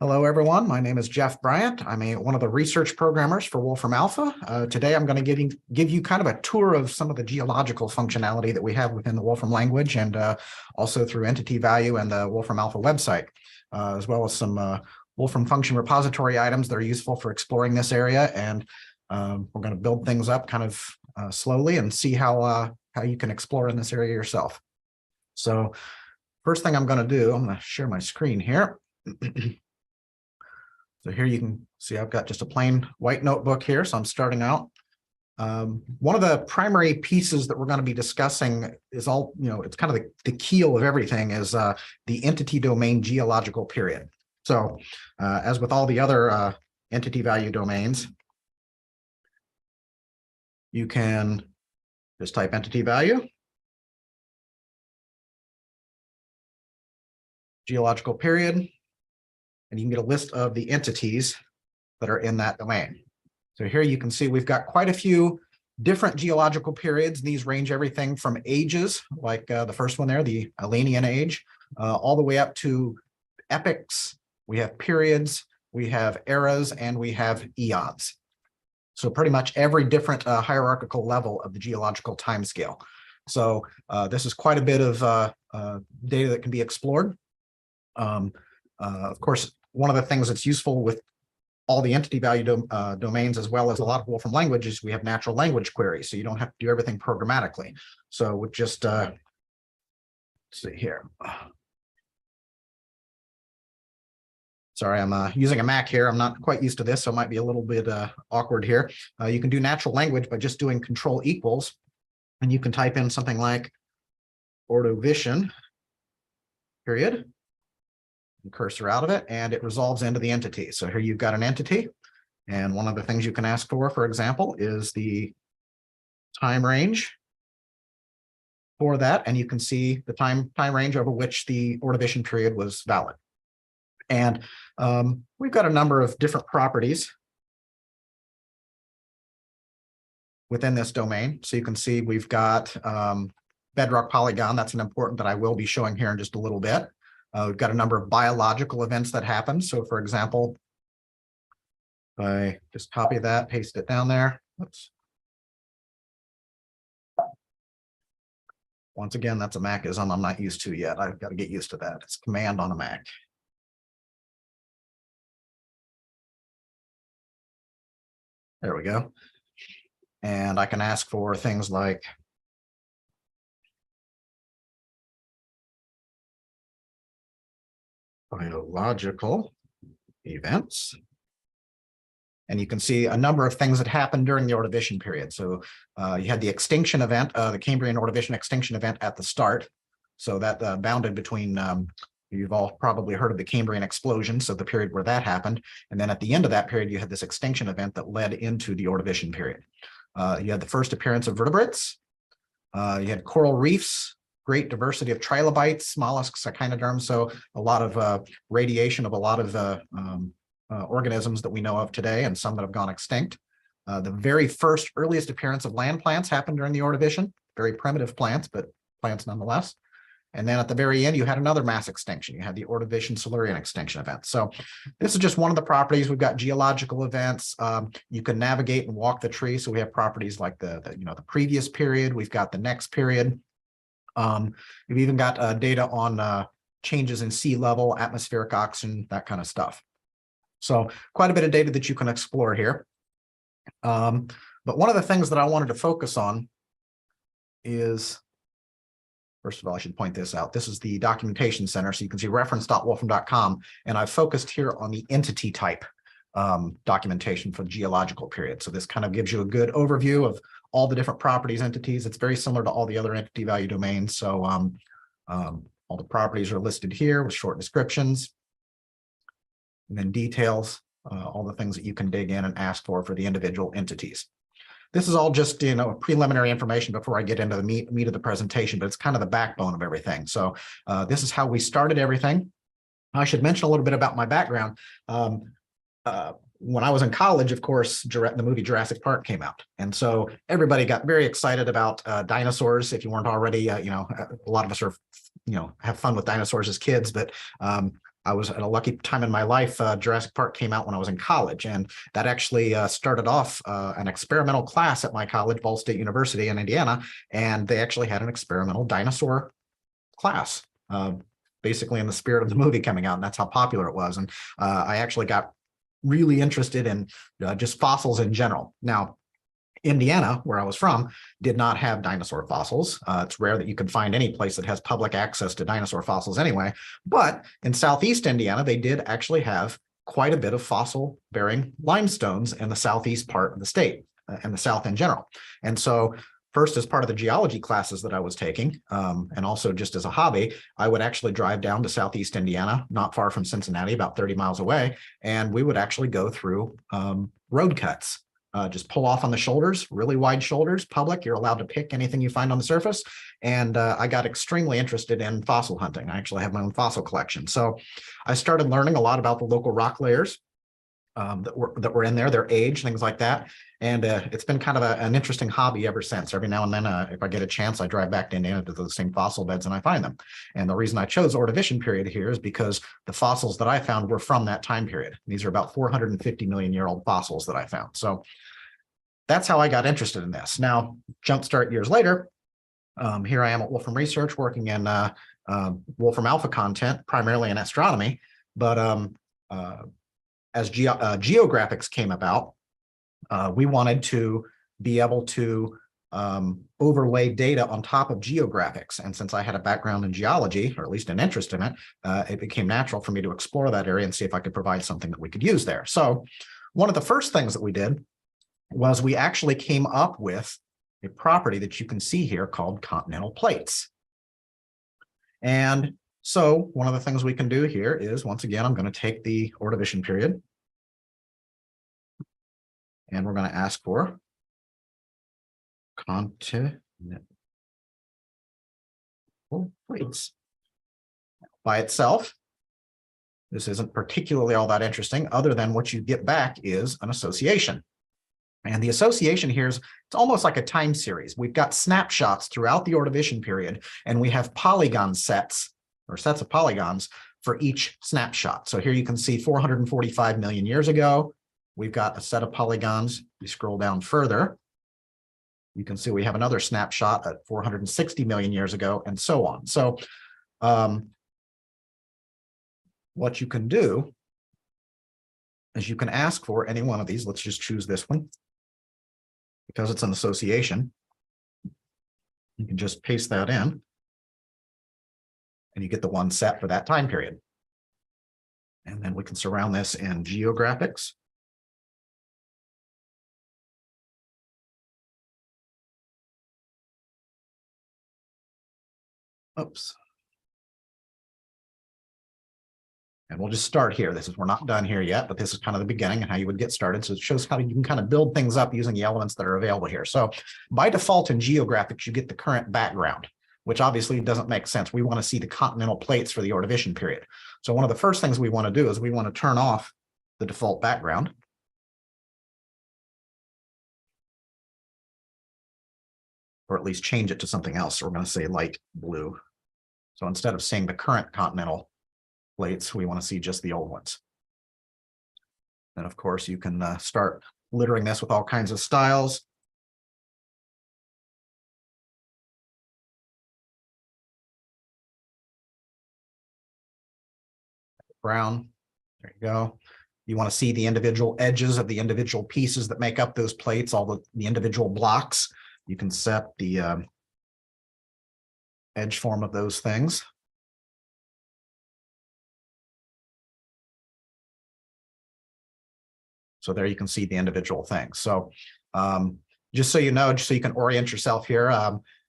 Hello, everyone. My name is Jeff Bryant. I'm one of the research programmers for Wolfram Alpha. Today, I'm going to give you kind of a tour of some of the geological functionality that we have within the Wolfram language and also through entity value and the Wolfram Alpha website, as well as some Wolfram function repository items that are useful for exploring this area. And we're going to build things up kind of slowly and see how you can explore in this area yourself. So first thing I'm going to do, I'm going to share my screen here. So here you can see I've got just a plain white notebook here. So I'm starting out. One of the primary pieces that we're going to be discussing is it's kind of the keel of everything is the entity domain geological period. So as with all the other entity value domains, you can just type entity value, geological period, and you can get a list of the entities that are in that domain. So here you can see we've got quite a few different geological periods. These range everything from ages, like the first one there, the Alanian age, all the way up to epochs. We have periods, we have eras, and we have eons. So pretty much every different hierarchical level of the geological timescale. So this is quite a bit of data that can be explored. Of course, one of the things that's useful with all the entity value domains, as well as a lot of Wolfram languages, we have natural language queries, so you don't have to do everything programmatically. So with just, let's see here. Sorry, I'm using a Mac here. I'm not quite used to this, so it might be a little bit awkward here. You can do natural language by just doing control equals, and you can type in something like Ordovician period. Cursor out of it, and it resolves into the entity. So here you've got an entity, and one of the things you can ask for example, is the time range for that, and you can see the time range over which the Ordovician period was valid. And we've got a number of different properties within this domain. So you can see we've got Bedrock polygon. That's an important that I will be showing here in just a little bit. We've got a number of biological events that happen. So for example, if I just copy that, paste it down there. Oops. Once again, that's a Macism I'm not used to yet. I've got to get used to that. It's command on a Mac. There we go. And I can ask for things like biological events. And you can see a number of things that happened during the Ordovician period. So you had the extinction event, the Cambrian Ordovician extinction event at the start. So that bounded between, you've all probably heard of the Cambrian explosion, so the period where that happened. And then at the end of that period, you had this extinction event that led into the Ordovician period. You had the first appearance of vertebrates. You had coral reefs, great diversity of trilobites, mollusks, echinoderms, so a lot of radiation of a lot of organisms that we know of today and some that have gone extinct. The very first earliest appearance of land plants happened during the Ordovician, very primitive plants, but plants nonetheless. And then at the very end, you had another mass extinction. You had the Ordovician-Silurian extinction event. So this is just one of the properties. We've got geological events. You can navigate and walk the tree. So we have properties like the previous period. We've got the next period. We've even got data on changes in sea level, atmospheric oxygen, that kind of stuff. So quite a bit of data that you can explore here. But one of the things that I wanted to focus on is, first of all, I should point this out. This is the documentation center. So you can see reference.wolfram.com. And I've focused here on the entity type documentation for the geological period. So this kind of gives you a good overview of all the different properties, entities. It's very similar to all the other entity value domains. So all the properties are listed here with short descriptions. And then details, all the things that you can dig in and ask for the individual entities. This is all just, preliminary information before I get into the meat of the presentation, but it's kind of the backbone of everything. So this is how we started everything. I should mention a little bit about my background. When I was in college, of course, the movie Jurassic Park came out. And so everybody got very excited about dinosaurs. If you weren't already, a lot of us are, have fun with dinosaurs as kids, but I was at a lucky time in my life. Jurassic Park came out when I was in college, and that actually started off an experimental class at my college, Ball State University in Indiana, and they actually had an experimental dinosaur class, basically in the spirit of the movie coming out, and that's how popular it was. And I actually got really interested in just fossils in general. Now, Indiana, where I was from, did not have dinosaur fossils. It's rare that you can find any place that has public access to dinosaur fossils anyway. But in Southeast Indiana, they did actually have quite a bit of fossil-bearing limestones in the southeast part of the state, and the South in general. And so first, as part of the geology classes that I was taking, and also just as a hobby, I would actually drive down to Southeast Indiana, not far from Cincinnati, about 30 miles away, and we would actually go through road cuts. Just pull off on the shoulders, really wide shoulders, public. You're allowed to pick anything you find on the surface. And I got extremely interested in fossil hunting. I actually have my own fossil collection. So I started learning a lot about the local rock layers that were in there, their age, things like that. And it's been kind of an interesting hobby ever since. Every now and then, if I get a chance, I drive back to Indiana to those same fossil beds and I find them. And the reason I chose Ordovician period here is because the fossils that I found were from that time period. These are about 450 million year old fossils that I found. So that's how I got interested in this. Now, jumpstart years later, here I am at Wolfram Research working in Wolfram Alpha content, primarily in astronomy. But as geographics came about, we wanted to be able to overlay data on top of geographics. And since I had a background in geology, or at least an interest in it, it became natural for me to explore that area and see if I could provide something that we could use there. So one of the first things that we did was we actually came up with a property that you can see here called continental plates. And so one of the things we can do here is, once again, I'm going to take the Ordovician period, and we're going to ask for continental plates. By itself, this isn't particularly all that interesting, other than what you get back is an association. And the association here is, it's almost like a time series. We've got snapshots throughout the Ordovician period, and we have polygon sets, or sets of polygons, for each snapshot. So here you can see 445 million years ago, we've got a set of polygons. You scroll down further, you can see we have another snapshot at 460 million years ago, and so on. So what you can do is you can ask for any one of these. Let's just choose this one. Because it's an association, you can just paste that in, and you get the one set for that time period. And then we can surround this in geographics. Oops. And we'll just start here. We're not done here yet, but this is kind of the beginning and how you would get started. So it shows how you can kind of build things up using the elements that are available here. So by default in geographics, you get the current background, which obviously doesn't make sense. We want to see the continental plates for the Ordovician period. So one of the first things we want to do is we want to turn off the default background. Or at least change it to something else. So we're going to say light blue. So instead of seeing the current continental plates, we want to see just the old ones. And of course, you can start littering this with all kinds of styles. Brown, there you go. You want to see the individual edges of the individual pieces that make up those plates, all the individual blocks. You can set the edge form of those things. So there you can see the individual things. So just so you know, just so you can orient yourself here,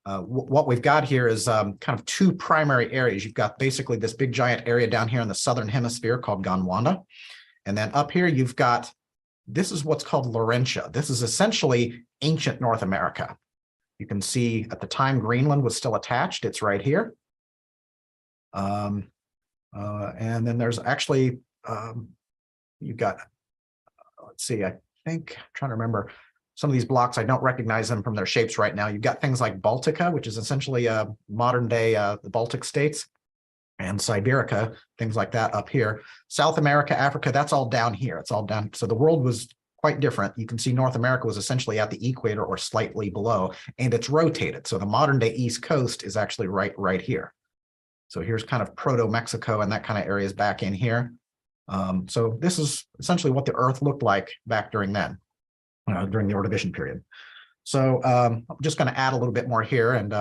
what we've got here is kind of two primary areas. You've got basically this big giant area down here in the southern hemisphere called Gondwana. And then up here, you've got, this is what's called Laurentia. This is essentially ancient North America. You can see at the time Greenland was still attached. It's right here. And then there's actually, you've got, let's see, I think, I'm trying to remember some of these blocks. I don't recognize them from their shapes right now. You've got things like Baltica, which is essentially modern day the Baltic states. and Siberica, things like that up here. South America, Africa, that's all down here. It's all down. So the world was quite different. You can see North America was essentially at the equator or slightly below, and it's rotated. So the modern day East Coast is actually right here. So here's kind of proto-Mexico and that kind of area is back in here. So this is essentially what the Earth looked like back during then, during the Ordovician period. So I'm just going to add a little bit more here, and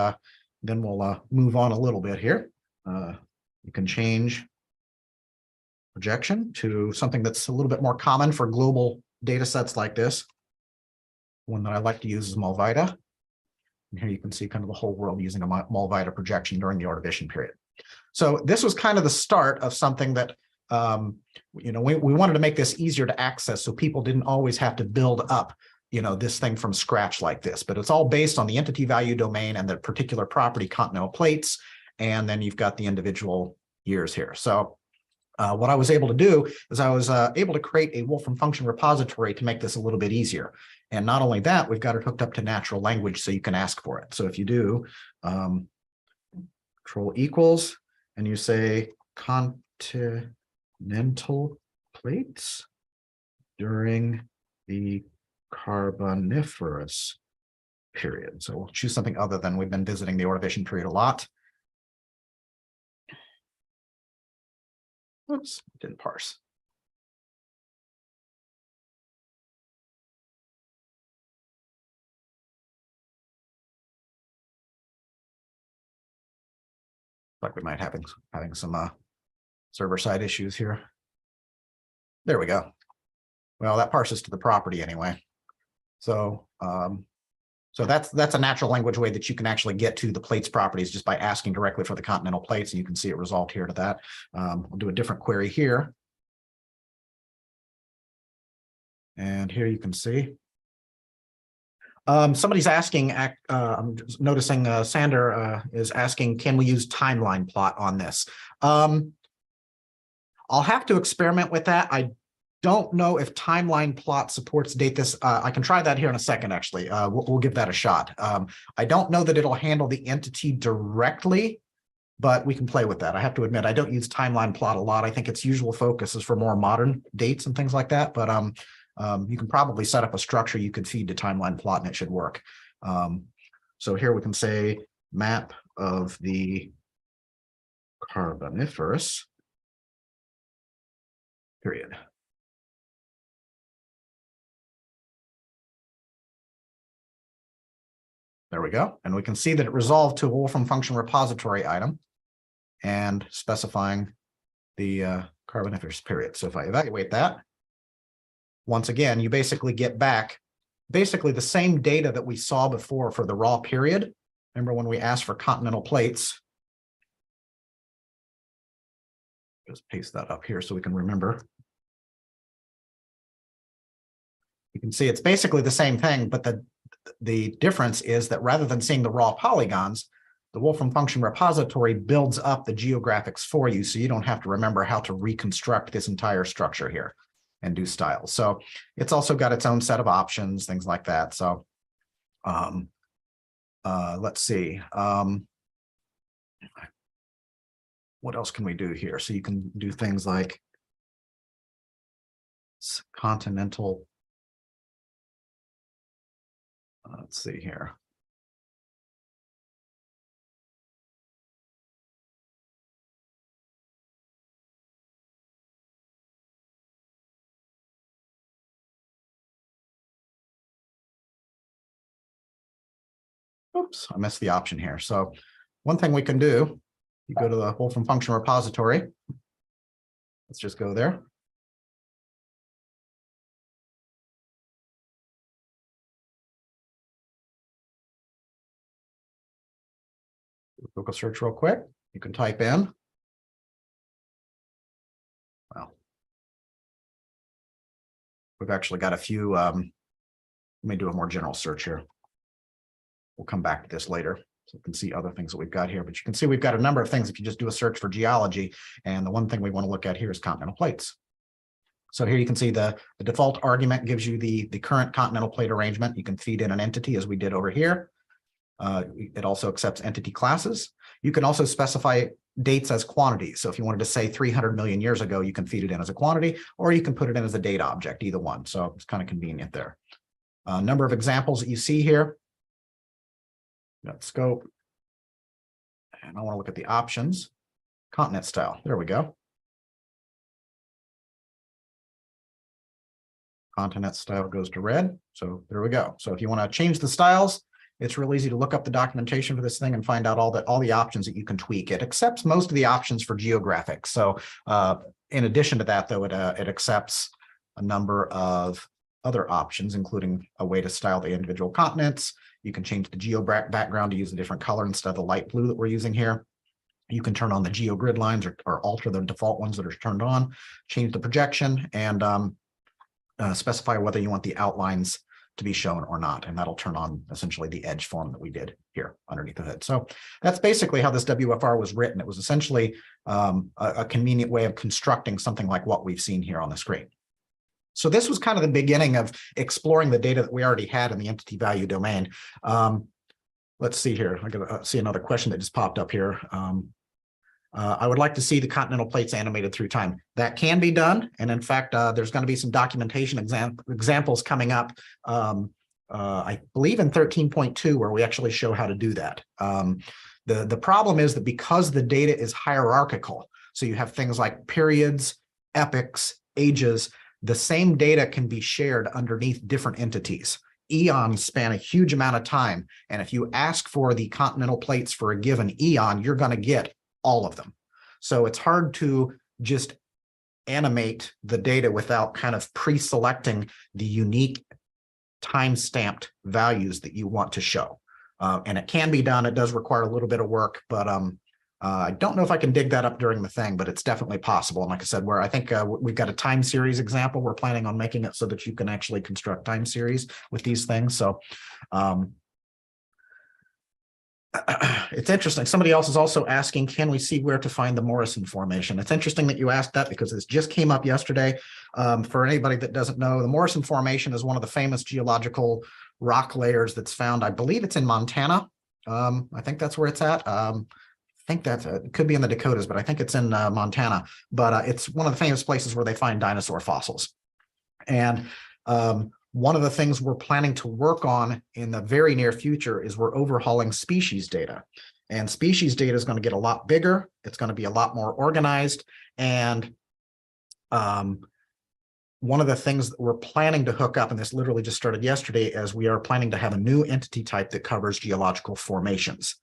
then we'll move on a little bit here. You can change projection to something that's a little bit more common for global data sets like this. One that I like to use is Mulvita. And here you can see kind of the whole world using a Mulvita projection during the Ordovician period. So this was kind of the start of something that, we wanted to make this easier to access so people didn't always have to build up, this thing from scratch like this. But it's all based on the entity value domain and the particular property continental plates. And then you've got the individual years here. So what I was able to do is I was able to create a Wolfram function repository to make this a little bit easier. And not only that, we've got it hooked up to natural language so you can ask for it. So if you do control equals and you say continental plates during the Carboniferous period. So we'll choose something other than we've been visiting the Ordovician period a lot. Oops, didn't parse. Like we might having some server-side issues here. There we go. Well, that parses to the property anyway. So so that's a natural language way that you can actually get to the plates properties just by asking directly for the continental plates, and you can see it resolved here to that. We'll do a different query here. And here you can see. Somebody's asking, I'm just noticing Sander is asking, can we use timeline plot on this? I'll have to experiment with that. I don't know if timeline plot supports date this. I can try that here in a second, actually. We'll give that a shot. I don't know that it'll handle the entity directly, but we can play with that. I have to admit, I don't use timeline plot a lot. I think its usual focus is for more modern dates and things like that. But you can probably set up a structure you could feed to timeline plot and it should work. So here we can say map of the Carboniferous period. There we go. And we can see that it resolved to a Wolfram function repository item and specifying the Carboniferous period. So if I evaluate that, once again, you basically get back basically the same data that we saw before for the raw period. Remember when we asked for continental plates? Just paste that up here so we can remember. You can see it's basically the same thing, but the difference is that rather than seeing the raw polygons, the Wolfram function repository builds up the geographics for you, so you don't have to remember how to reconstruct this entire structure here and do styles. So it's also got its own set of options, things like that. So let's see. What else can we do here? So you can do things like continental. Let's see here. Oops, I missed the option here. So one thing we can do, you go to the Wolfram function repository. Let's just go there. Google search real quick. You can type in. Well, we've actually got a few. Let me do a more general search here. We'll come back to this later, so you can see other things that we've got here. But you can see we've got a number of things if you just do a search for geology. And the one thing we want to look at here is continental plates. So here you can see the default argument gives you the current continental plate arrangement. You can feed in an entity as we did over here. It also accepts entity classes. You can also specify dates as quantities. So if you wanted to say 300 million years ago, you can feed it in as a quantity, or you can put it in as a date object, either one. So it's kind of convenient there. A number of examples that you see here. Got scope. And I want to look at the options. Continent style. There we go. Continent style goes to red. So there we go. So if you want to change the styles, it's real easy to look up the documentation for this thing and find out all the options that you can tweak. It accepts most of the options for geographic. So in addition to that, though, it accepts a number of other options, including a way to style the individual continents. You can change the geo background to use a different color instead of the light blue that we're using here. You can turn on the geo grid lines or alter the default ones that are turned on, change the projection, and specify whether you want the outlines to be shown or not. And that'll turn on essentially the edge form that we did here underneath the hood. So that's basically how this WFR was written. It was essentially a convenient way of constructing something like what we've seen here on the screen. So this was kind of the beginning of exploring the data that we already had in the entity value domain. Let's see here. I gotta see another question that just popped up here. I would like to see the continental plates animated through time. That can be done. And in fact, there's going to be some documentation examples coming up, I believe in 13.2, where we actually show how to do that. The problem is that because the data is hierarchical, so you have things like periods, epochs, ages, the same data can be shared underneath different entities. Eons span a huge amount of time. And if you ask for the continental plates for a given eon, you're going to get all of them. So it's hard to just animate the data without kind of pre-selecting the unique time-stamped values that you want to show. And it can be done. It does require a little bit of work, but I don't know if I can dig that up during the thing, but it's definitely possible. And like I said, where I think we've got a time series example, we're planning on making it so that you can actually construct time series with these things. So it's interesting. Somebody else is also asking, can we see where to find the Morrison Formation? It's interesting that you asked that because this just came up yesterday. For anybody that doesn't know, the Morrison Formation is one of the famous geological rock layers that's found, I believe it's in Montana. I think that's where it's at. I think that it could be in the Dakotas, but I think it's in Montana. But it's one of the famous places where they find dinosaur fossils. And one of the things we're planning to work on in the very near future is we're overhauling species data. And species data is going to get a lot bigger. It's going to be a lot more organized. And one of the things that we're planning to hook up, and this literally just started yesterday, is we are planning to have a new entity type that covers geological formations.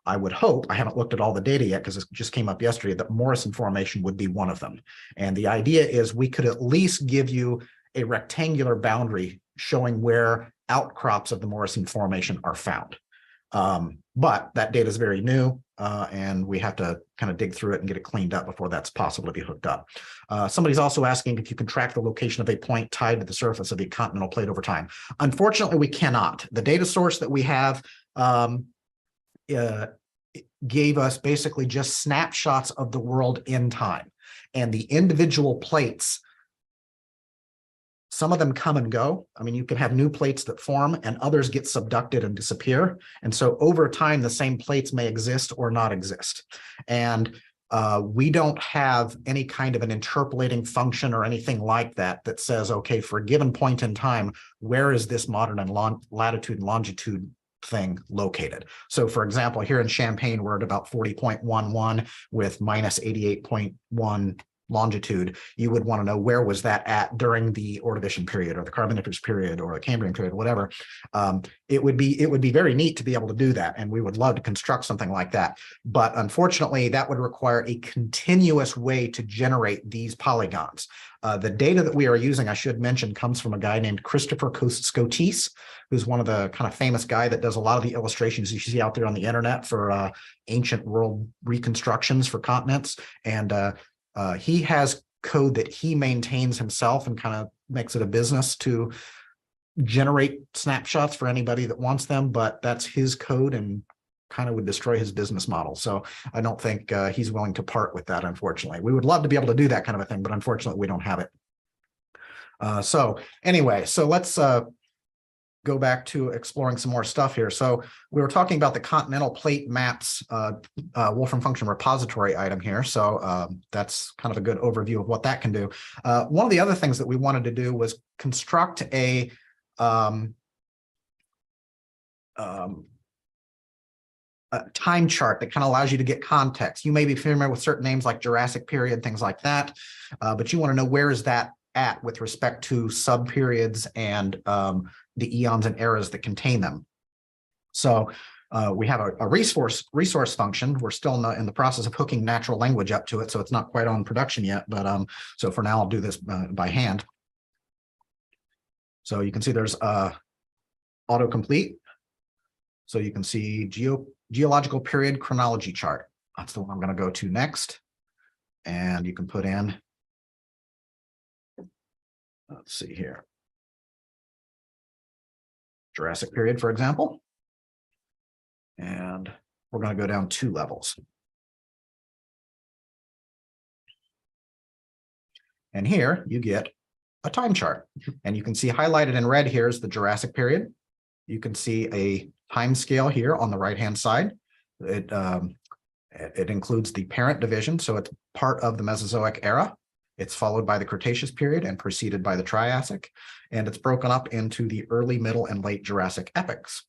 I would hope, I haven't looked at all the data yet because it just came up yesterday, that Morrison Formation would be one of them. And the idea is we could at least give you a rectangular boundary showing where outcrops of the Morrison Formation are found. But that data is very new, and we have to kind of dig through it and get it cleaned up before that's possible to be hooked up. Somebody's also asking if you can track the location of a point tied to the surface of a continental plate over time. Unfortunately, we cannot. The data source that we have gave us basically just snapshots of the world in time, and the individual plates, some of them come and go. I mean, you can have new plates that form and others get subducted and disappear. And so over time, the same plates may exist or not exist. And we don't have any kind of an interpolating function or anything like that that says, okay, for a given point in time, where is this modern and latitude and longitude thing located? So for example, here in Champaign, we're at about 40.11 with minus 88.1 longitude. You would want to know where was that at during the Ordovician period or the Carboniferous period or the Cambrian period, whatever. It would be very neat to be able to do that, and we would love to construct something like that. But unfortunately, that would require a continuous way to generate these polygons. The data that we are using, I should mention, comes from a guy named Christopher Scotese, who's one of the kind of famous guy that does a lot of the illustrations you see out there on the internet for ancient world reconstructions for continents. And he has code that he maintains himself and kind of makes it a business to generate snapshots for anybody that wants them, but that's his code and kind of would destroy his business model. So I don't think he's willing to part with that, unfortunately. We would love to be able to do that kind of a thing, but unfortunately we don't have it. So anyway, so let's go back to exploring some more stuff here. So we were talking about the Continental Plate Maps Wolfram Function repository item here. So that's kind of a good overview of what that can do. One of the other things that we wanted to do was construct a time chart that kind of allows you to get context. You may be familiar with certain names like Jurassic period, things like that, but you want to know where is that at with respect to subperiods and the eons and eras that contain them. So we have a resource function. We're still in the process of hooking natural language up to it, so it's not quite on production yet. But so for now, I'll do this by hand. So you can see there's autocomplete. So you can see geological period chronology chart. That's the one I'm going to go to next. And you can put in, let's see here, Jurassic period, for example. And we're going to go down 2 levels. And here you get a time chart. And you can see highlighted in red here is the Jurassic period. You can see a time scale here on the right-hand side. It includes the parent division, so it's part of the Mesozoic era. It's followed by the Cretaceous period and preceded by the Triassic, and it's broken up into the early, middle, and late Jurassic epochs.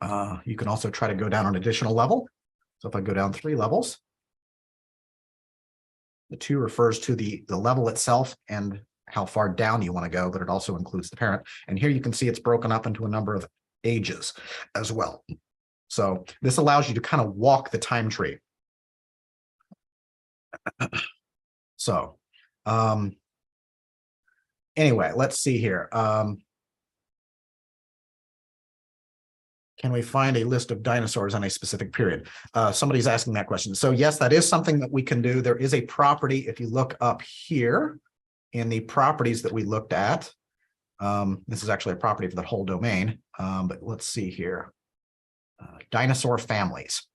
You can also try to go down an additional level. So if I go down 3 levels, the 2 refers to the level itself and how far down you want to go, but it also includes the parent. And here you can see it's broken up into a number of ages as well. So this allows you to kind of walk the time tree. So anyway, let's see here. Can we find a list of dinosaurs on a specific period? Somebody's asking that question. So yes, that is something that we can do. There is a property, if you look up here in the properties that we looked at, this is actually a property for the whole domain, but let's see here. Dinosaur families.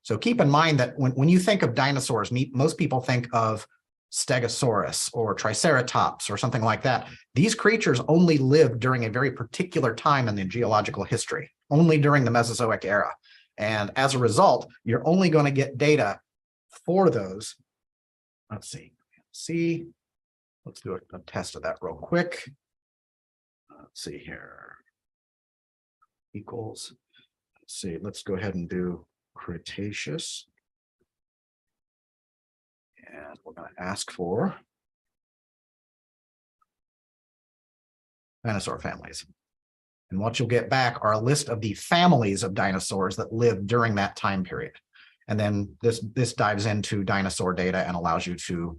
So keep in mind that when you think of dinosaurs, most people think of Stegosaurus or Triceratops or something like that. These creatures only lived during a very particular time in the geological history, only during the Mesozoic era. And as a result, you're only going to get data for those. Let's see. Let's do a test of that real quick. Let's see here. Equals. Let's see. Let's go ahead and do Cretaceous. And we're going to ask for dinosaur families. And what you'll get back are a list of the families of dinosaurs that lived during that time period. And then this dives into dinosaur data and allows you to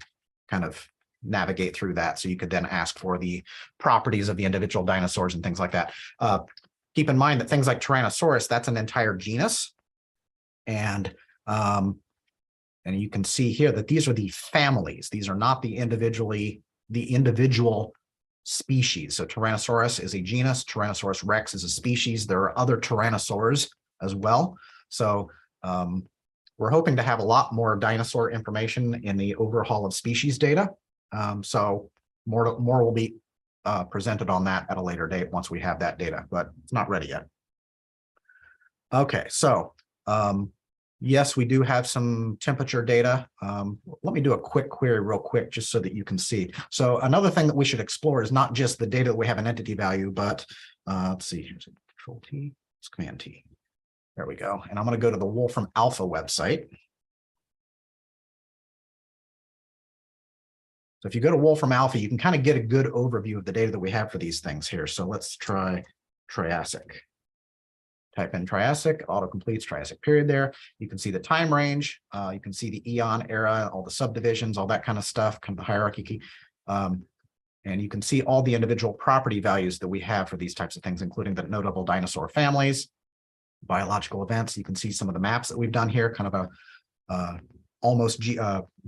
kind of navigate through that. So you could then ask for the properties of the individual dinosaurs and things like that. Keep in mind that things like Tyrannosaurus, that's an entire genus. And you can see here that these are the families. These are not the individual species. So Tyrannosaurus is a genus. Tyrannosaurus rex is a species. There are other tyrannosaurs as well. So we're hoping to have a lot more dinosaur information in the overhaul of species data. So more will be presented on that at a later date once we have that data, but it's not ready yet. Okay, so yes, we do have some temperature data. Let me do a quick query real quick, just so that you can see. So another thing that we should explore is not just the data that we have an entity value, but let's see, here's Control T, it's Command T. There we go. And I'm going to go to the Wolfram Alpha website. So if you go to Wolfram Alpha, you can kind of get a good overview of the data that we have for these things here. So let's try Triassic. Type in Triassic, auto-completes Triassic period there. You can see the time range. You can see the eon era, all the subdivisions, all that kind of stuff, kind of the hierarchy key. And you can see all the individual property values that we have for these types of things, including the notable dinosaur families, biological events. You can see some of the maps that we've done here, kind of a almost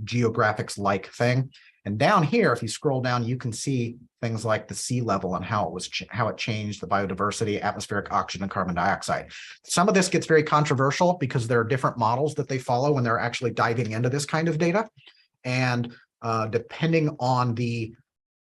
geographics-like thing. And down here, if you scroll down, you can see things like the sea level and how it changed, the biodiversity, atmospheric oxygen, and carbon dioxide. Some of this gets very controversial because there are different models that they follow when they're actually diving into this kind of data. And depending on the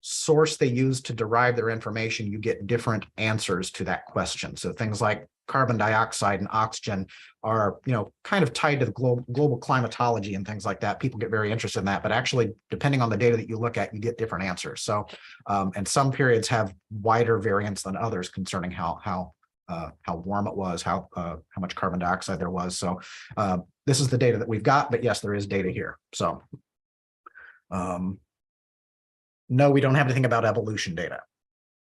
source they use to derive their information, you get different answers to that question. So things like carbon dioxide and oxygen are, kind of tied to the global climatology and things like that. People get very interested in that, but actually, depending on the data that you look at, you get different answers. So, and some periods have wider variance than others concerning how warm it was, how much carbon dioxide there was. So this is the data that we've got, but yes, there is data here. So no, we don't have anything about evolution data.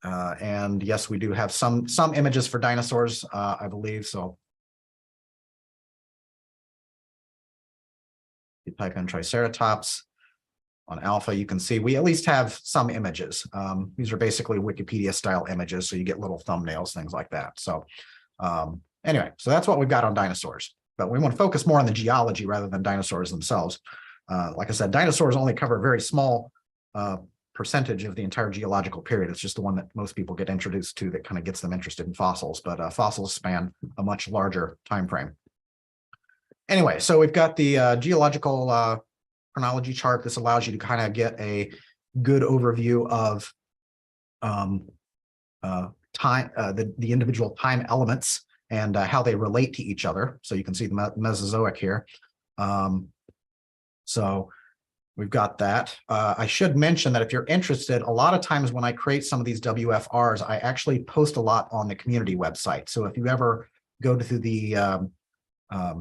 And yes, we do have some images for dinosaurs, I believe. So you type in Triceratops on Alpha, you can see we at least have some images. These are basically Wikipedia style images, so you get little thumbnails, things like that. So anyway, so that's what we've got on dinosaurs. But we want to focus more on the geology rather than dinosaurs themselves. Like I said, dinosaurs only cover a very small percentage of the entire geological period. It's just the one that most people get introduced to that kind of gets them interested in fossils, but fossils span a much larger time frame. Anyway, so we've got the geological chronology chart. This allows you to kind of get a good overview of time, the individual time elements and how they relate to each other. So you can see the Mesozoic here. So we've got that. I should mention that if you're interested, a lot of times when I create some of these WFRs, I actually post a lot on the community website. So if you ever go to the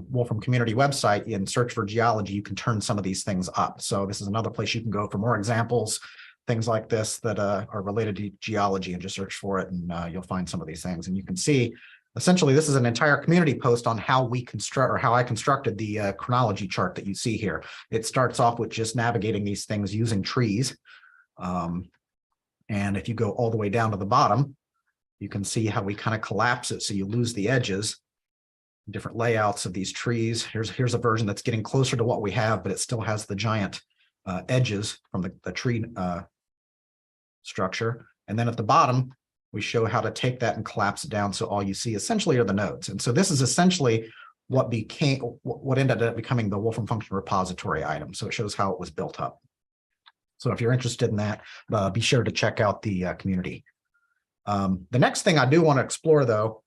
Wolfram community website and search for geology, you can turn some of these things up. So this is another place you can go for more examples, things like this that are related to geology, and just search for it, and you'll find some of these things. And you can see, essentially, this is an entire community post on how we construct, or how I constructed the chronology chart that you see here. It starts off with just navigating these things using trees. And if you go all the way down to the bottom, you can see how we kind of collapse it so you lose the edges. Different layouts of these trees. Here's a version that's getting closer to what we have, but it still has the giant edges from the tree structure. And then at the bottom, we show how to take that and collapse it down so all you see essentially are the nodes. And so this is essentially what ended up becoming the Wolfram function repository item. So it shows how it was built up. So if you're interested in that, be sure to check out the community. The next thing I do want to explore, though,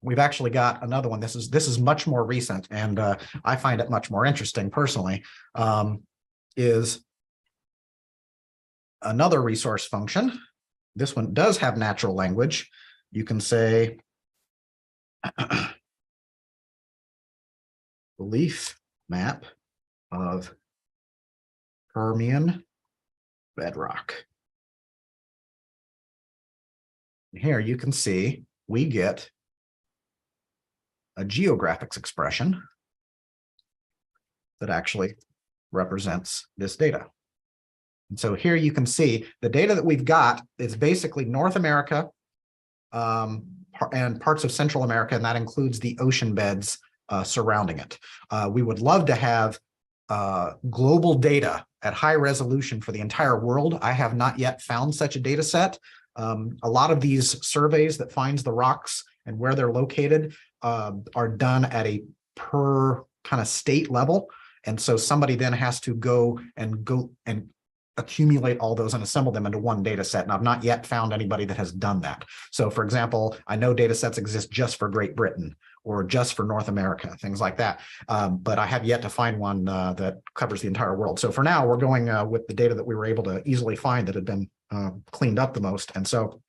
we've actually got another one. This is much more recent, and I find it much more interesting personally, is another resource function. This one does have natural language. You can say relief map of Permian bedrock. Here you can see we get a geographics expression that actually represents this data. And so here you can see the data that we've got is basically North America and parts of Central America, and that includes the ocean beds surrounding it. We would love to have global data at high resolution for the entire world. I have not yet found such a data set. A lot of these surveys that finds the rocks and where they're located are done at a per kind of state level. And so somebody then has to go and accumulate all those and assemble them into one data set. And I've not yet found anybody that has done that. So for example, I know data sets exist just for Great Britain or just for North America, things like that. But I have yet to find one that covers the entire world. So for now, we're going with the data that we were able to easily find that had been cleaned up the most. And so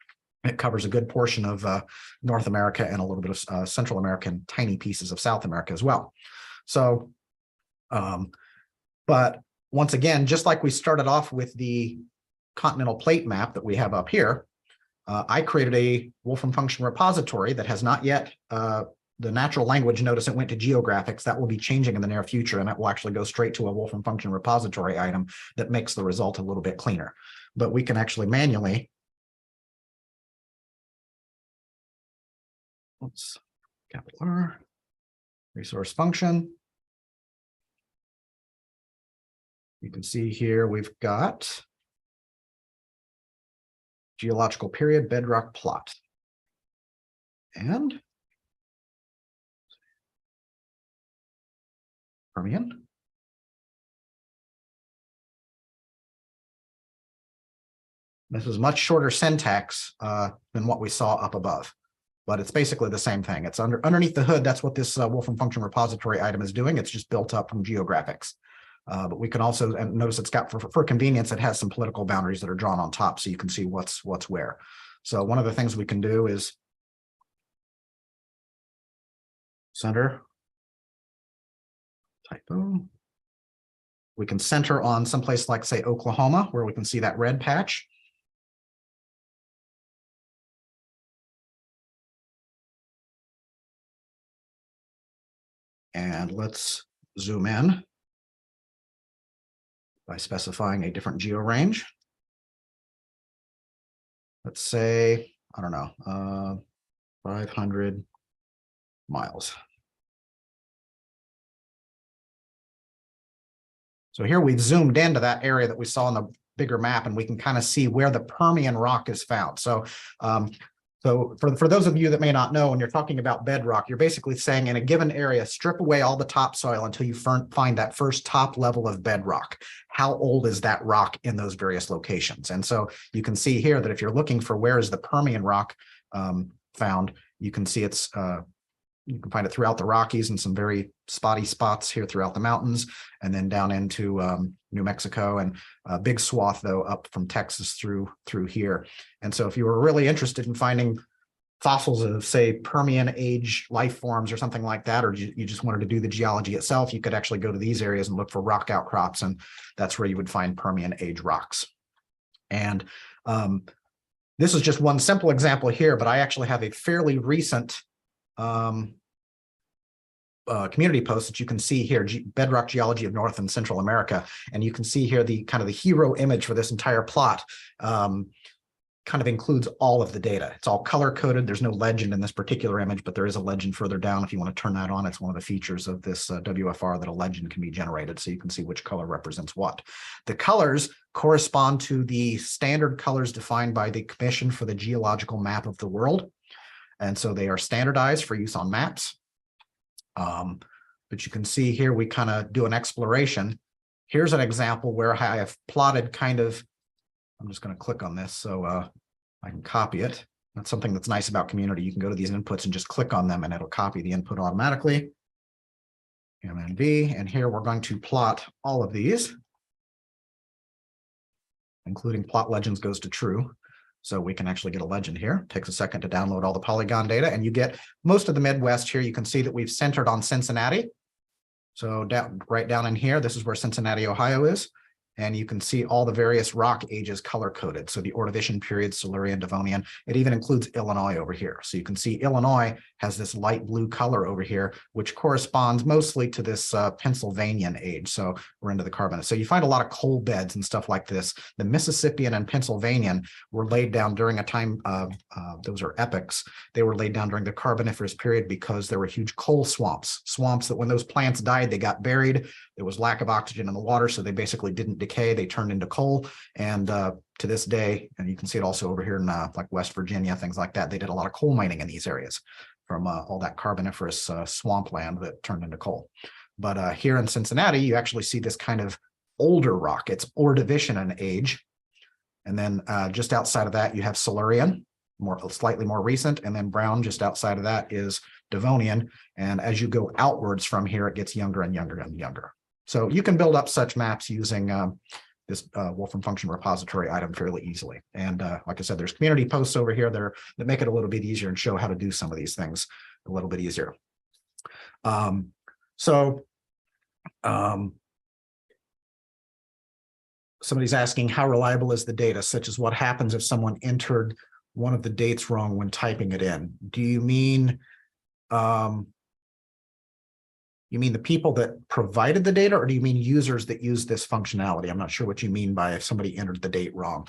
it covers a good portion of North America and a little bit of Central America and tiny pieces of South America as well. So, but once again, just like we started off with the continental plate map that we have up here, I created a Wolfram function repository that has not yet, the natural language, notice it went to geographics. That will be changing in the near future, and that will actually go straight to a Wolfram function repository item that makes the result a little bit cleaner. But we can actually manually, oops, capital R, resource function. You can see here we've got geological period, bedrock plot. And Permian. This is much shorter syntax than what we saw up above, but it's basically the same thing. It's underneath the hood. That's what this Wolfram function repository item is doing. It's just built up from geographics. But we can also, and notice it's got, for convenience, it has some political boundaries that are drawn on top, so you can see what's where. So one of the things we can do is center, typo. We can center on someplace like, say, Oklahoma, where we can see that red patch. And let's zoom in by specifying a different geo range. Let's say, I don't know, 500 miles. So here we've zoomed into that area that we saw in the bigger map, and we can kind of see where the Permian rock is found. So for those of you that may not know, when you're talking about bedrock, you're basically saying in a given area, strip away all the topsoil until you find that first top level of bedrock. How old is that rock in those various locations? And so you can see here that if you're looking for where is the Permian rock found, you can see it's you can find it throughout the Rockies and some very spotty spots here throughout the mountains, and then down into New Mexico, and a big swath though up from Texas through here. And so if you were really interested in finding fossils of, say, Permian age life forms or something like that, or you just wanted to do the geology itself, you could actually go to these areas and look for rock outcrops, and that's where you would find Permian age rocks. And this is just one simple example here, but I actually have a fairly recent community post that you can see here, Bedrock Geology of North and Central America. And you can see here the kind of the hero image for this entire plot kind of includes all of the data. It's all color coded. There's no legend in this particular image, but there is a legend further down. If you want to turn that on, it's one of the features of this WFR that a legend can be generated, so you can see which color represents what. The colors correspond to the standard colors defined by the Commission for the Geological Map of the World. And so they are standardized for use on maps. But you can see here, we kind of do an exploration. Here's an example where I have plotted kind of, I'm just going to click on this so I can copy it. That's something that's nice about Community. You can go to these inputs and just click on them, and it'll copy the input automatically. MNV, and here we're going to plot all of these, including plot legends goes to true. So we can actually get a legend here. It takes a second to download all the polygon data, and you get most of the Midwest here. You can see that we've centered on Cincinnati. So right down in here, this is where Cincinnati, Ohio is. And you can see all the various rock ages color-coded. So the Ordovician period, Silurian, Devonian. It even includes Illinois over here. So you can see Illinois has this light blue color over here, which corresponds mostly to this Pennsylvanian age. So we're into the Carbonate. So you find a lot of coal beds and stuff like this. The Mississippian and Pennsylvanian were laid down during a time of, those are epochs. They were laid down during the Carboniferous period because there were huge coal swamps. Swamps that when those plants died, they got buried. There was lack of oxygen in the water, so they basically didn't decay. They turned into coal. And to this day, and you can see it also over here in like West Virginia, things like that, they did a lot of coal mining in these areas from all that Carboniferous swampland that turned into coal. But here in Cincinnati, you actually see this kind of older rock. It's Ordovician in age. And then just outside of that, you have Silurian, slightly more recent, and then brown just outside of that is Devonian. And as you go outwards from here, it gets younger and younger and younger. So you can build up such maps using this Wolfram function repository item fairly easily. And like I said, there's community posts over here that make it a little bit easier and show how to do some of these things a little bit easier. Somebody's asking, how reliable is the data, such as what happens if someone entered one of the dates wrong when typing it in? Do you mean the people that provided the data, or do you mean users that use this functionality? I'm not sure what you mean by if somebody entered the date wrong.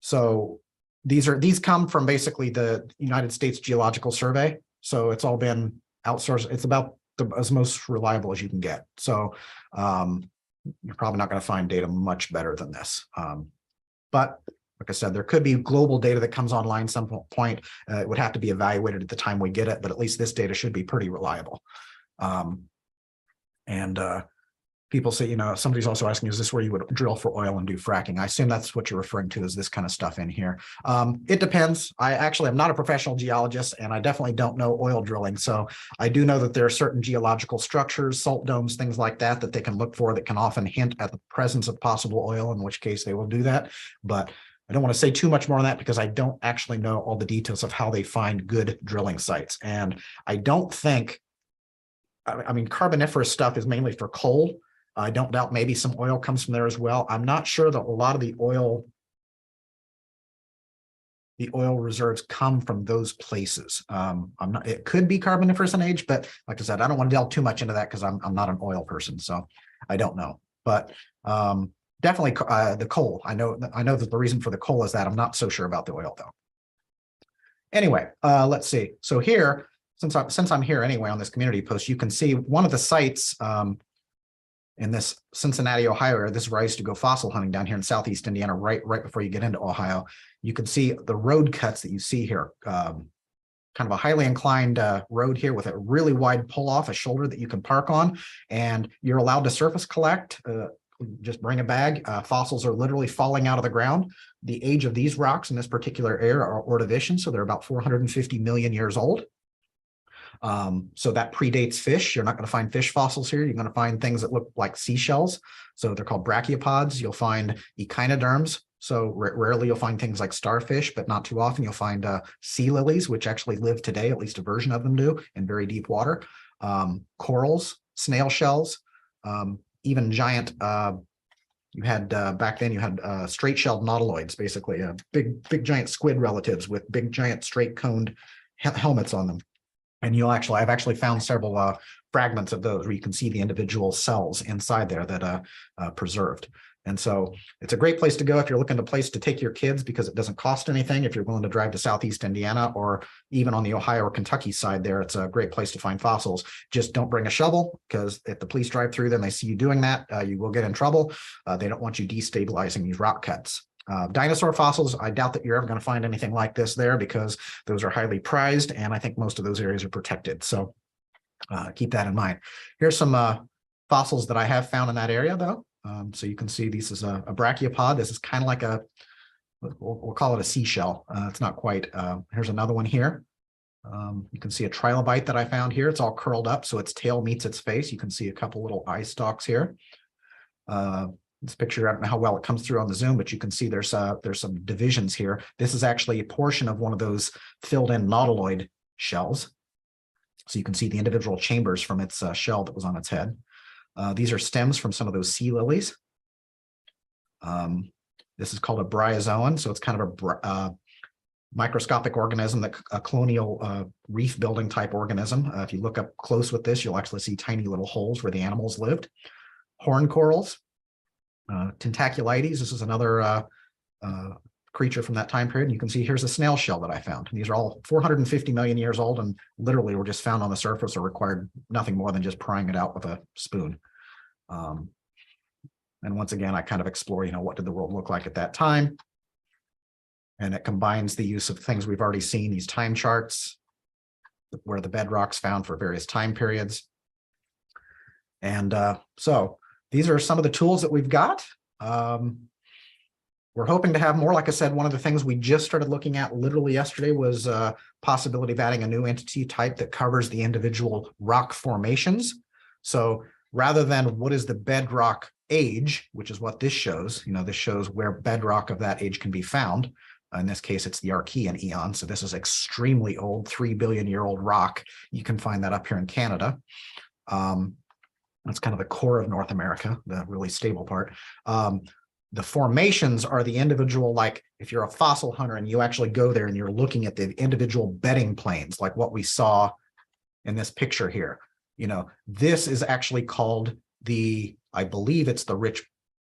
So these come from basically the United States Geological Survey. So it's all been outsourced. It's about as most reliable as you can get. So you're probably not going to find data much better than this. But like I said, there could be global data that comes online some point. It would have to be evaluated at the time we get it, but at least this data should be pretty reliable. people say, you know, somebody's also asking, is this where you would drill for oil and do fracking? I assume that's what you're referring to, is this kind of stuff in here. It depends. I actually am not a professional geologist, and I definitely don't know oil drilling. So I do know that there are certain geological structures, salt domes, things like that, that they can look for that can often hint at the presence of possible oil, in which case they will do that. But I don't want to say too much more on that because I don't actually know all the details of how they find good drilling sites. And I don't think, I mean, carboniferous stuff is mainly for coal. I don't doubt maybe some oil comes from there as well. I'm not sure that a lot of the oil reserves come from those places. It could be carboniferous in age, but like I said, I don't want to delve too much into that because I'm not an oil person, so I don't know. But definitely the coal. I know that the reason for the coal is that. I'm not so sure about the oil though. Anyway, let's see. So here, since I'm here anyway on this community post, you can see one of the sites in this Cincinnati, Ohio area. This is where I used to go fossil hunting down here in Southeast Indiana, right before you get into Ohio. You can see the road cuts that you see here. Kind of a highly inclined road here with a really wide pull off, a shoulder that you can park on, and you're allowed to surface collect. Just bring a bag. Fossils are literally falling out of the ground. The age of these rocks in this particular area are Ordovician, so they're about 450 million years old. So that predates fish. You're not going to find fish fossils here. You're going to find things that look like seashells. So they're called brachiopods. You'll find echinoderms. So rarely you'll find things like starfish, but not too often you'll find sea lilies, which actually live today, at least a version of them do, in very deep water. Corals, snail shells, even giant, you had back then you had straight-shelled nautiloids, basically big giant squid relatives with big giant straight-coned helmets on them. And I've actually found several fragments of those where you can see the individual cells inside there that are preserved. And so it's a great place to go if you're looking to place to take your kids, because it doesn't cost anything. If you're willing to drive to Southeast Indiana or even on the Ohio or Kentucky side there, it's a great place to find fossils. Just don't bring a shovel, because if the police drive through, then they see you doing that, you will get in trouble. They don't want you destabilizing these rock cuts. Dinosaur fossils, I doubt that you're ever going to find anything like this there, because those are highly prized, and I think most of those areas are protected. So keep that in mind. Here's some fossils that I have found in that area, though. So you can see this is a brachiopod. This is kind of like we'll call it a seashell. It's not quite. Here's another one here. You can see a trilobite that I found here. It's all curled up, so its tail meets its face. You can see a couple little eye stalks here. This picture, I don't know how well it comes through on the zoom, but you can see there's some divisions here. This is actually a portion of one of those filled in nautiloid shells. So you can see the individual chambers from its shell that was on its head. These are stems from some of those sea lilies. This is called a bryozoan, so it's kind of a microscopic organism, a colonial reef building type organism. If you look up close with this, you'll actually see tiny little holes where the animals lived. Horn corals. Tentaculites, this is another creature from that time period. And you can see here's a snail shell that I found. And these are all 450 million years old, and literally were just found on the surface or required nothing more than just prying it out with a spoon. And once again, I kind of explore, what did the world look like at that time? And it combines the use of things we've already seen, these time charts, where the bedrock's found for various time periods. And so these are some of the tools that we've got. We're hoping to have more. Like I said, one of the things we just started looking at literally yesterday was possibility of adding a new entity type that covers the individual rock formations. So rather than what is the bedrock age, which is what this shows, this shows where bedrock of that age can be found. In this case, it's the Archean eon. So this is extremely old, 3 billion year old rock. You can find that up here in Canada. That's kind of the core of North America, the really stable part. The formations are the individual, like if you're a fossil hunter and you actually go there and you're looking at the individual bedding planes, like what we saw in this picture here. This is actually called I believe it's the rich,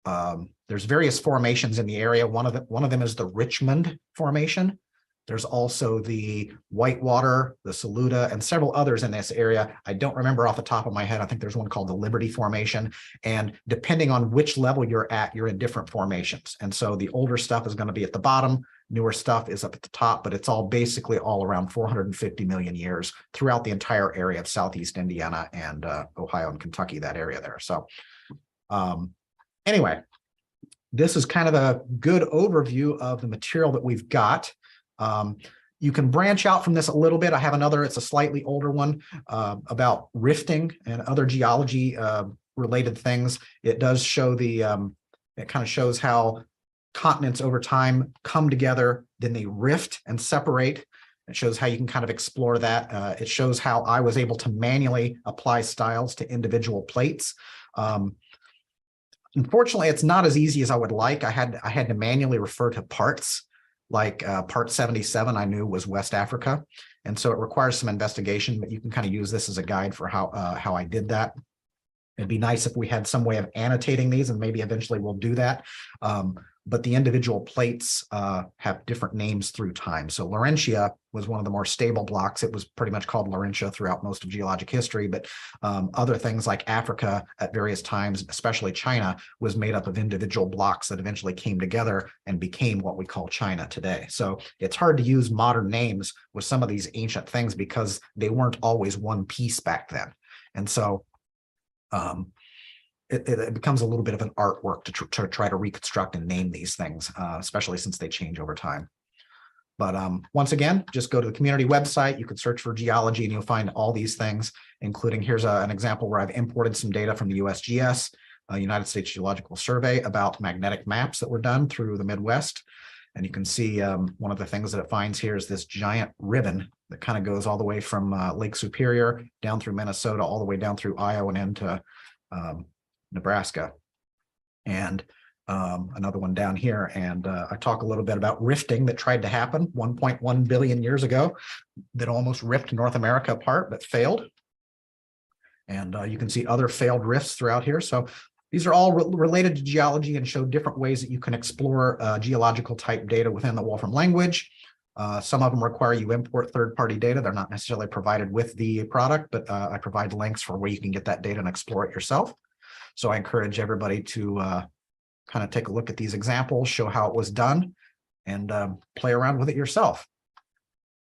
there's various formations in the area. One of them is the Richmond Formation. There's also the Whitewater, the Saluda, and several others in this area. I don't remember off the top of my head. I think there's one called the Liberty Formation. And depending on which level you're at, you're in different formations. And so the older stuff is going to be at the bottom. Newer stuff is up at the top, but it's all basically all around 450 million years throughout the entire area of Southeast Indiana and Ohio and Kentucky, that area there. So Anyway, this is kind of a good overview of the material that we've got. You can branch out from this a little bit. I have another, it's a slightly older one about rifting and other geology related things. It does show the, it kind of shows how continents over time come together, then they rift and separate. It shows how you can kind of explore that. It shows how I was able to manually apply styles to individual plates. Unfortunately, it's not as easy as I would like. I had to manually refer to parts, like part 77 I knew was West Africa. And so it requires some investigation, but you can kind of use this as a guide for how I did that. It'd be nice if we had some way of annotating these, and maybe eventually we'll do that. But the individual plates have different names through time. So Laurentia was one of the more stable blocks. It was pretty much called Laurentia throughout most of geologic history, but other things like Africa at various times, especially China, was made up of individual blocks that eventually came together and became what we call China today. So it's hard to use modern names with some of these ancient things because they weren't always one piece back then. And so it becomes a little bit of an artwork to try to reconstruct and name these things, especially since they change over time. But once again, just go to the community website. You could search for geology and you'll find all these things, including here's an example where I've imported some data from the USGS, United States Geological Survey, about magnetic maps that were done through the Midwest. And you can see one of the things that it finds here is this giant ribbon that kind of goes all the way from Lake Superior down through Minnesota, all the way down through Iowa and into Nebraska. And another one down here. And I talk a little bit about rifting that tried to happen 1.1 billion years ago that almost ripped North America apart, but failed. And you can see other failed rifts throughout here. So these are all related to geology and show different ways that you can explore geological type data within the Wolfram language. Some of them require you import third-party data. They're not necessarily provided with the product, but I provide links for where you can get that data and explore it yourself. So I encourage everybody to kind of take a look at these examples, show how it was done, and play around with it yourself.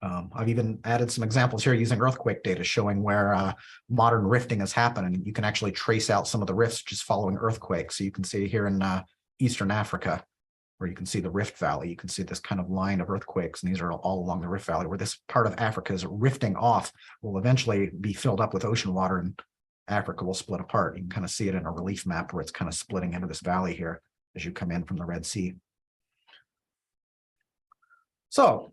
I've even added some examples here using earthquake data showing where modern rifting has happened, and you can actually trace out some of the rifts just following earthquakes. So you can see here in Eastern Africa, where you can see the Rift Valley, you can see this kind of line of earthquakes, and these are all along the Rift Valley, where this part of Africa is rifting off, will eventually be filled up with ocean water, and Africa will split apart. You can kind of see it in a relief map where it's kind of splitting into this valley here as you come in from the Red Sea. So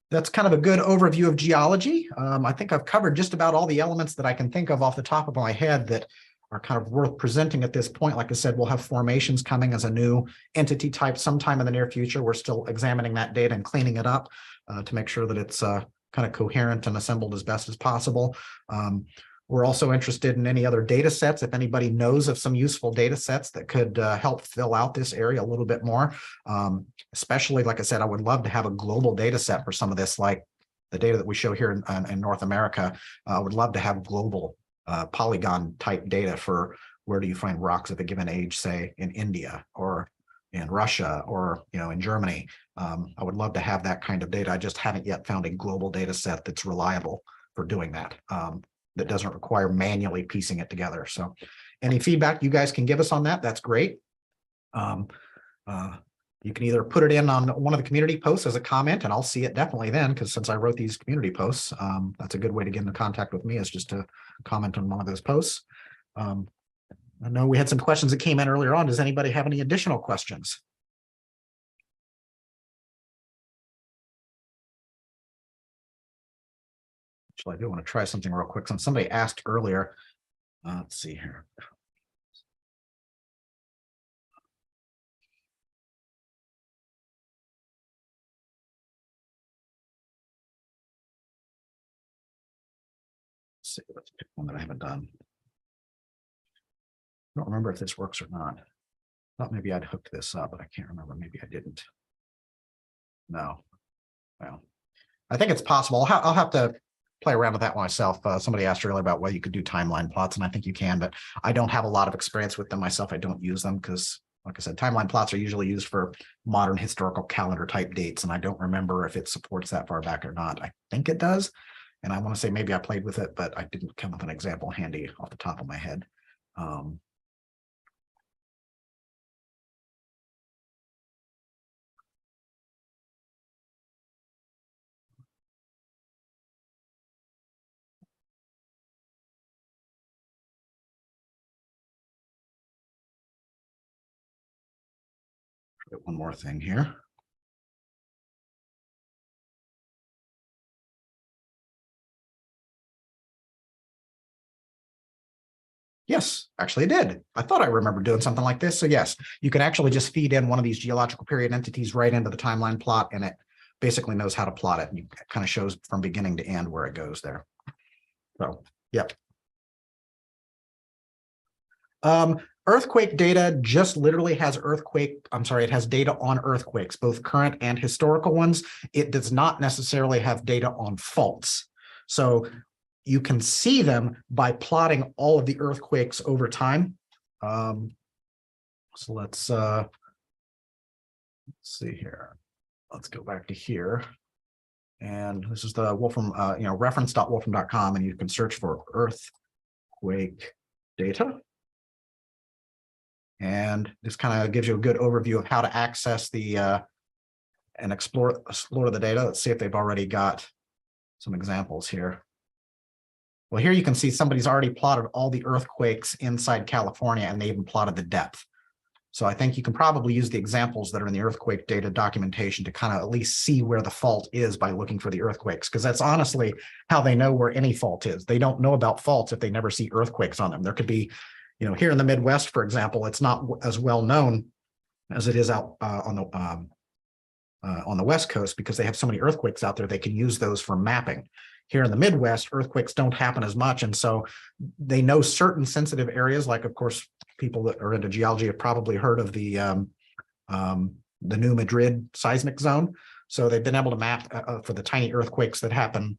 that's kind of a good overview of geology. I think I've covered just about all the elements that I can think of off the top of my head that are kind of worth presenting at this point. Like I said, we'll have formations coming as a new entity type sometime in the near future. We're still examining that data and cleaning it up to make sure that it's kind of coherent and assembled as best as possible. We're also interested in any other data sets. If anybody knows of some useful data sets that could help fill out this area a little bit more, especially, like I said, I would love to have a global data set for some of this, like the data that we show here in North America. I would love to have global polygon type data for where do you find rocks of a given age, say in India or in Russia or in Germany. I would love to have that kind of data. I just haven't yet found a global data set that's reliable for doing that. That doesn't require manually piecing it together. So any feedback you guys can give us on that, that's great. You can either put it in on one of the community posts as a comment, and I'll see it definitely then, because since I wrote these community posts, that's a good way to get into contact with me, is just to comment on one of those posts. I know we had some questions that came in earlier on. Does anybody have any additional questions? Actually, I do want to try something real quick. Somebody asked earlier. Let's see here. Let's see, let's pick one that I haven't done. I don't remember if this works or not. I thought maybe I'd hooked this up, but I can't remember. Maybe I didn't. No. Well, I think it's possible. I'll have to play around with that myself. Somebody asked earlier about whether you could do timeline plots, and I think you can, but I don't have a lot of experience with them myself. I don't use them because, like I said, timeline plots are usually used for modern historical calendar type dates, and I don't remember if it supports that far back or not. I think it does, and I want to say maybe I played with it, but I didn't come with an example handy off the top of my head. Get one more thing here. Yes, actually it did. I thought I remember doing something like this. So yes, you can actually just feed in one of these geological period entities right into the timeline plot, and it basically knows how to plot it. And it kind of shows from beginning to end where it goes there. So, yep. Earthquake data just literally has it has data on earthquakes, both current and historical ones. It does not necessarily have data on faults. So you can see them by plotting all of the earthquakes over time. So let's see here. Let's go back to here. And this is the Wolfram, reference.wolfram.com, and you can search for earthquake data. And this kind of gives you a good overview of how to access the and explore the data. Let's see if they've already got some examples here. Well, here you can see somebody's already plotted all the earthquakes inside California, and they even plotted the depth. So I think you can probably use the examples that are in the earthquake data documentation to kind of at least see where the fault is by looking for the earthquakes, because that's honestly how they know where any fault is. They don't know about faults if they never see earthquakes on them. There could be, here in the Midwest, for example, it's not as well known as it is out on the West Coast, because they have so many earthquakes out there. They can use those for mapping. Here in the Midwest, earthquakes don't happen as much, and so they know certain sensitive areas. Like, of course, people that are into geology have probably heard of the New Madrid seismic zone. So they've been able to map for the tiny earthquakes that happen,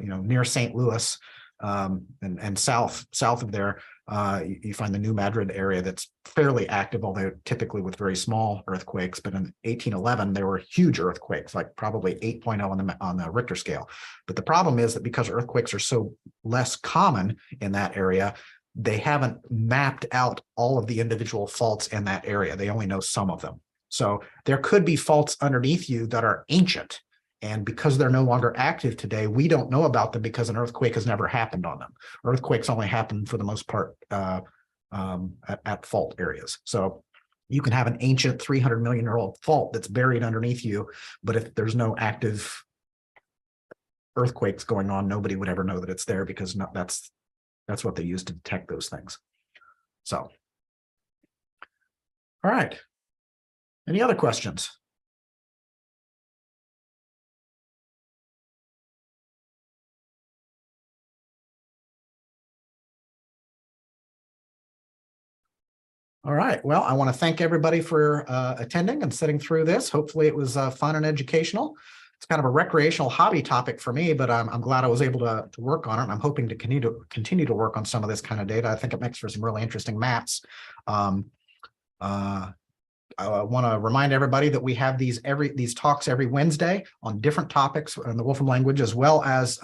near St. Louis and south of there. You find the New Madrid area that's fairly active, although typically with very small earthquakes. But in 1811, there were huge earthquakes, like probably 8.0 on the Richter scale. But the problem is that because earthquakes are so less common in that area, they haven't mapped out all of the individual faults in that area. They only know some of them. So there could be faults underneath you that are ancient. And because they're no longer active today, we don't know about them because an earthquake has never happened on them. Earthquakes only happen for the most part at fault areas. So you can have an ancient 300 million year old fault that's buried underneath you, but if there's no active earthquakes going on, nobody would ever know that it's there, because that's what they use to detect those things. So, all right. Any other questions? All right. Well, I want to thank everybody for attending and sitting through this. Hopefully it was fun and educational. It's kind of a recreational hobby topic for me, but I'm glad I was able to work on it. And I'm hoping to continue to work on some of this kind of data. I think it makes for some really interesting maps. I want to remind everybody that we have these talks every Wednesday on different topics in the Wolfram language, as well as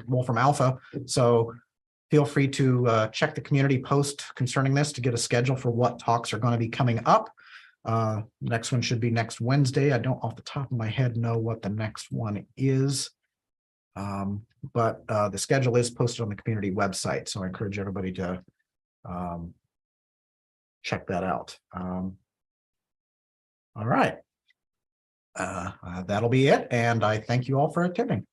Wolfram Alpha. So feel free to check the community post concerning this to get a schedule for what talks are going to be coming up. Next one should be next Wednesday. I don't off the top of my head know what the next one is, but the schedule is posted on the community website. So I encourage everybody to check that out. All right. That'll be it. And I thank you all for attending.